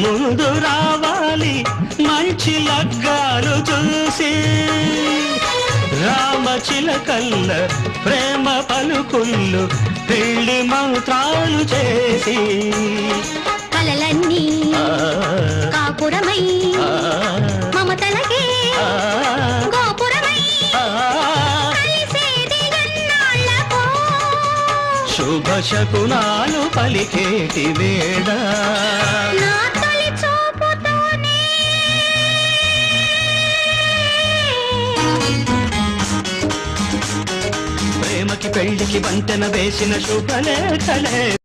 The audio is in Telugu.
ముందు రావాలి మంచి లగ్గాలు చూసి రామచిలకల్ల ప్రేమ పలుకుళ్ళు పెళ్లి మంత్రాలు చేసి కలలన్నీ కాపురమై మమతలకే గోపురమై కలిసేది ఎన్నాళ్ళకో శుభ శకునాలు పలికేటి వేళ నా తొలి చూపుతోనే ప్రేమకి పెళ్లికి వంతెన వేసిన శుభలేఖలే